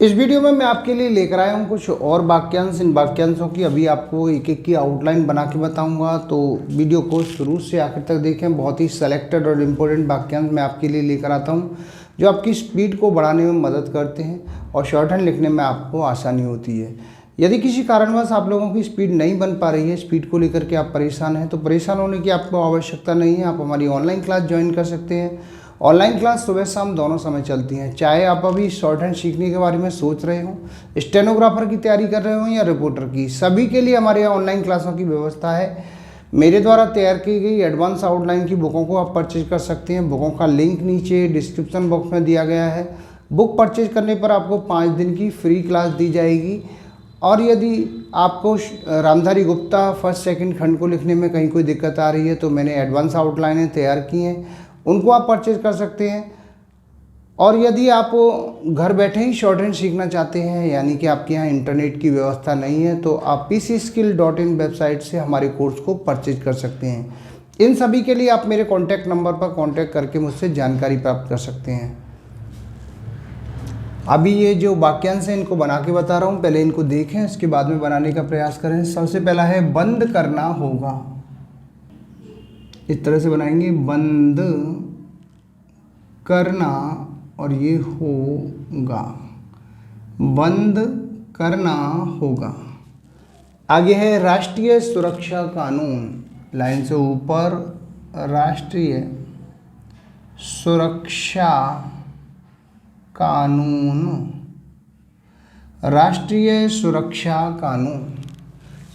इस वीडियो में मैं आपके लिए लेकर आया हूँ कुछ और वाक्यांश। इन वाक्यांशों की अभी आपको एक एक की आउटलाइन बना के बताऊँगा, तो वीडियो को शुरू से आखिर तक देखें। बहुत ही सेलेक्टेड और इम्पोर्टेंट वाक्यांश मैं आपके लिए लेकर आता हूँ जो आपकी स्पीड को बढ़ाने में मदद करते हैं और शॉर्ट हैंड लिखने में आपको आसानी होती है। यदि किसी कारणवश आप लोगों की स्पीड नहीं बन पा रही है, स्पीड को लेकर के आप परेशान हैं, तो परेशान होने की आपको आवश्यकता नहीं है। आप हमारी ऑनलाइन क्लास ज्वाइन कर सकते हैं। ऑनलाइन क्लास सुबह शाम दोनों समय चलती हैं। चाहे आप अभी शॉर्ट हैंड सीखने के बारे में सोच रहे हो, स्टेनोग्राफर की तैयारी कर रहे हो या रिपोर्टर की, सभी के लिए हमारे यहाँ ऑनलाइन क्लासों की व्यवस्था है। मेरे द्वारा तैयार की गई एडवांस आउटलाइन की बुकों को आप परचेज कर सकते हैं। बुकों का लिंक नीचे डिस्क्रिप्शन बॉक्स में दिया गया है। बुक परचेज करने पर आपको 5 दिन की फ्री क्लास दी जाएगी। और यदि आपको रामधारी गुप्ता फर्स्ट सेकंड खंड को लिखने में कहीं कोई दिक्कत आ रही है, तो मैंने एडवांस आउटलाइनें तैयार की हैं, उनको आप परचेज कर सकते हैं। और यदि आप घर बैठे ही शॉर्ट हैंड सीखना चाहते हैं, यानी कि आपके यहाँ इंटरनेट की व्यवस्था नहीं है, तो आप pcskill.in वेबसाइट से हमारे कोर्स को परचेज कर सकते हैं। इन सभी के लिए आप मेरे कॉन्टैक्ट नंबर पर कॉन्टैक्ट करके मुझसे जानकारी प्राप्त कर सकते हैं। अभी ये जो वाक्यांश हैं इनको बना के बता रहा हूँ, पहले इनको देखें, इसके बाद में बनाने का प्रयास करें। सबसे पहला है बंद करना होगा। इस तरह से बनाएंगे, बंद करना और ये होगा, बंद करना होगा। आगे है राष्ट्रीय सुरक्षा कानून। लाइन से ऊपर, राष्ट्रीय सुरक्षा कानून, राष्ट्रीय सुरक्षा कानून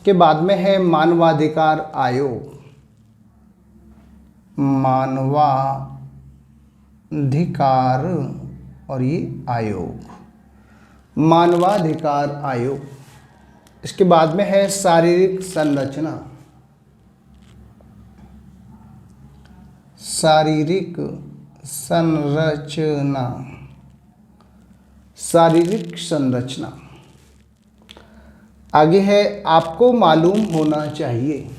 के बाद में है मानवाधिकार आयोग। मानवाधिकार और ये आयोग, मानवाधिकार आयोग। इसके बाद में है शारीरिक संरचना, शारीरिक संरचना, शारीरिक संरचना। आगे है आपको मालूम होना चाहिए।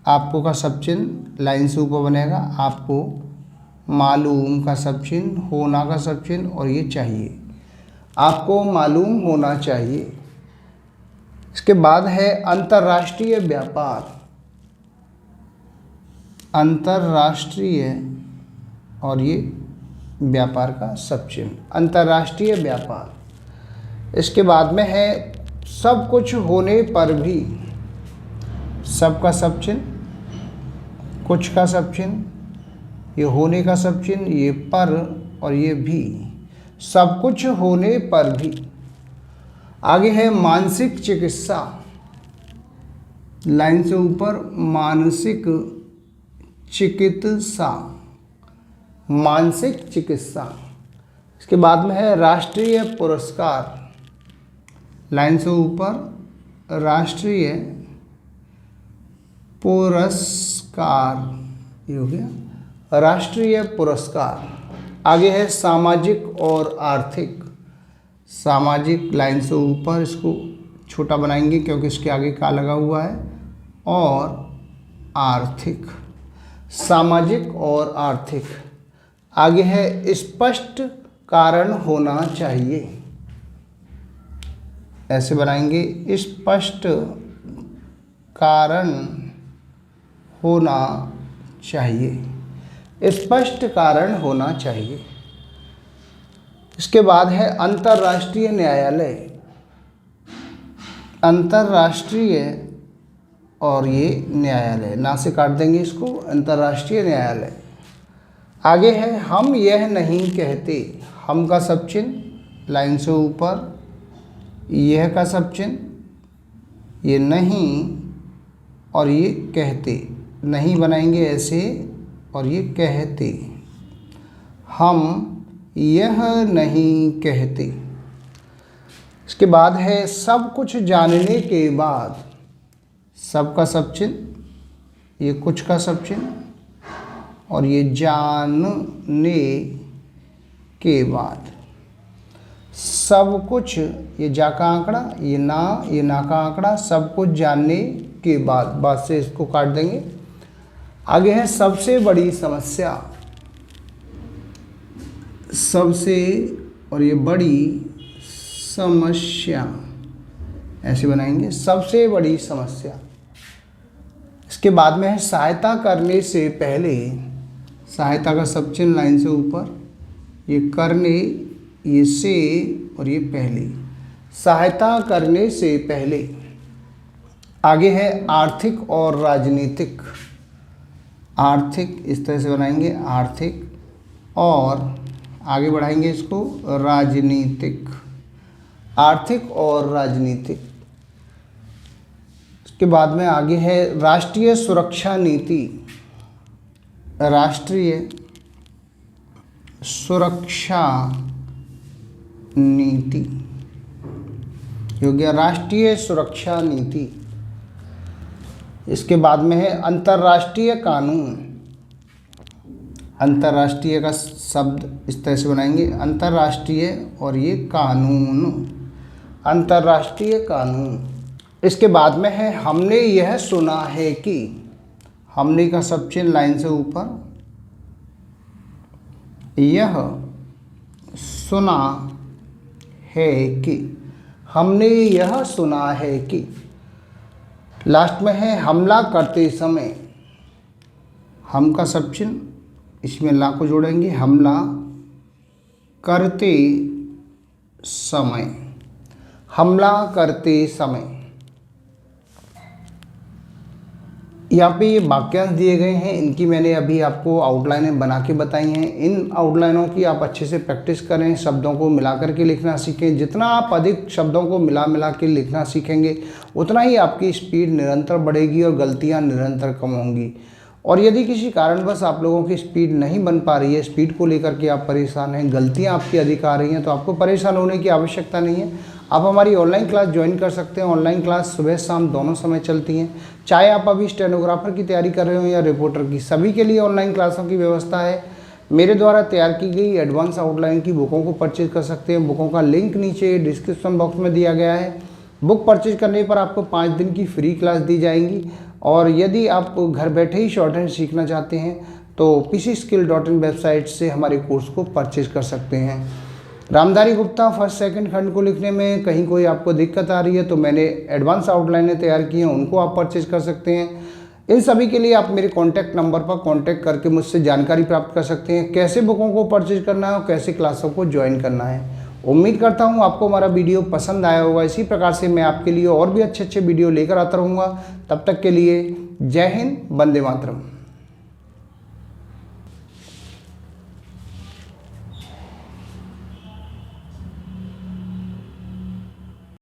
आपको का सब चिन्ह लाइन से ऊपर बनेगा, आपको मालूम का सब चिन्ह, होना का सब चिन्ह और ये चाहिए, आपको मालूम होना चाहिए। इसके बाद है अंतर्राष्ट्रीय व्यापार, अंतर्राष्ट्रीय और ये व्यापार का सब चिन्ह, अंतर्राष्ट्रीय व्यापार। इसके बाद में है सब कुछ होने पर भी, सब का सब चिन्ह, कुछ का सब चिन्ह, ये होने का सब चिन्ह, ये पर और ये भी, सब कुछ होने पर भी। आगे है मानसिक चिकित्सा। लाइन से ऊपर, मानसिक चिकित्सा, मानसिक चिकित्सा। इसके बाद में है राष्ट्रीय पुरस्कार। लाइन से ऊपर, राष्ट्रीय पुरस्कार, ये हो गया राष्ट्रीय पुरस्कार। आगे है सामाजिक और आर्थिक। सामाजिक लाइन से ऊपर, इसको छोटा बनाएंगे क्योंकि इसके आगे का लगा हुआ है, और आर्थिक, सामाजिक और आर्थिक। आगे है स्पष्ट कारण होना चाहिए। ऐसे बनाएंगे, स्पष्ट कारण होना चाहिए, स्पष्ट कारण होना चाहिए। इसके बाद है अंतर्राष्ट्रीय न्यायालय, अंतर्राष्ट्रीय और ये न्यायालय, ना से काट देंगे इसको, अंतर्राष्ट्रीय न्यायालय। आगे है हम यह नहीं कहते। हम का सब चिन्ह लाइन से ऊपर, यह का सब चिन्ह, ये नहीं और ये कहते, नहीं बनाएंगे ऐसे और ये कहते, हम यह नहीं कहते। इसके बाद है सब कुछ जानने के बाद। सब का सब चिन्ह, ये कुछ का सब चिन्ह और ये जानने के बाद। सब कुछ, ये जा का आंकड़ा, ये ना का आंकड़ा, सब कुछ जानने के बाद, बाद से इसको काट देंगे। आगे है सबसे बड़ी समस्या। सबसे और ये बड़ी समस्या, ऐसे बनाएंगे, सबसे बड़ी समस्या। इसके बाद में है सहायता करने से पहले, सहायता का सब चिन्ह लाइन से ऊपर, ये करने, ये से और ये पहले, सहायता करने से पहले। आगे है आर्थिक और राजनीतिक, आर्थिक इस तरह से बनाएंगे, आर्थिक, और आगे बढ़ाएंगे इसको राजनीतिक, आर्थिक और राजनीतिक। इसके बाद में आगे है राष्ट्रीय सुरक्षा नीति, राष्ट्रीय सुरक्षा नीति, हो गया राष्ट्रीय सुरक्षा नीति। इसके बाद में है अंतर्राष्ट्रीय कानून, अंतर्राष्ट्रीय का शब्द इस तरह से बनाएंगे, अंतर्राष्ट्रीय और ये कानून, अंतर्राष्ट्रीय कानून। इसके बाद में है हमने यह सुना है कि, हमने का सब चिन्ह लाइन से ऊपर, यह सुना है कि, हमने यह सुना है कि। लास्ट में है हमला करते समय, हम का सब चिन्ह, इसमें ला को जोड़ेंगे, हमला करते समय, हमला करते समय। यहाँ पे ये वाक्यांश दिए गए हैं, इनकी मैंने अभी आपको आउटलाइनें बना के बताई हैं। इन आउटलाइनों की आप अच्छे से प्रैक्टिस करें, शब्दों को मिला करके लिखना सीखें। जितना आप अधिक शब्दों को मिला के लिखना सीखेंगे उतना ही आपकी स्पीड निरंतर बढ़ेगी और गलतियाँ निरंतर कम होंगी। और यदि किसी कारणवश आप लोगों की स्पीड नहीं बन पा रही है, स्पीड को लेकर के आप परेशान हैं, गलतियाँ आपकी अधिक आ रही हैं, तो आपको परेशान होने की आवश्यकता नहीं है। आप हमारी ऑनलाइन क्लास ज्वाइन कर सकते हैं। ऑनलाइन क्लास सुबह शाम दोनों समय चलती हैं। चाहे आप अभी स्टेनोग्राफर की तैयारी कर रहे हो या रिपोर्टर की, सभी के लिए ऑनलाइन क्लासों की व्यवस्था है। मेरे द्वारा तैयार की गई एडवांस आउटलाइन की बुकों को परचेज कर सकते हैं। बुकों का लिंक नीचे डिस्क्रिप्शन बॉक्स में दिया गया है। बुक परचेज करने पर आपको 5 दिन की फ्री क्लास दी जाएंगी। और यदि आप घर बैठे ही शॉर्ट हैंड सीखना चाहते हैं तो pcskill.in वेबसाइट से हमारे कोर्स को परचेज कर सकते हैं। रामधारी गुप्ता फर्स्ट सेकंड खंड को लिखने में कहीं कोई आपको दिक्कत आ रही है तो मैंने एडवांस आउटलाइनें तैयार की हैं, उनको आप परचेज कर सकते हैं। इन सभी के लिए आप मेरे कॉन्टैक्ट नंबर पर कॉन्टैक्ट करके मुझसे जानकारी प्राप्त कर सकते हैं, कैसे बुकों को परचेज करना है और कैसे क्लासों को ज्वाइन करना है। उम्मीद करता हूँ आपको हमारा वीडियो पसंद आया होगा। इसी प्रकार से मैं आपके लिए और भी अच्छे वीडियो लेकर आता रहूँगा। तब तक के लिए जय हिंद, वंदे मातरम।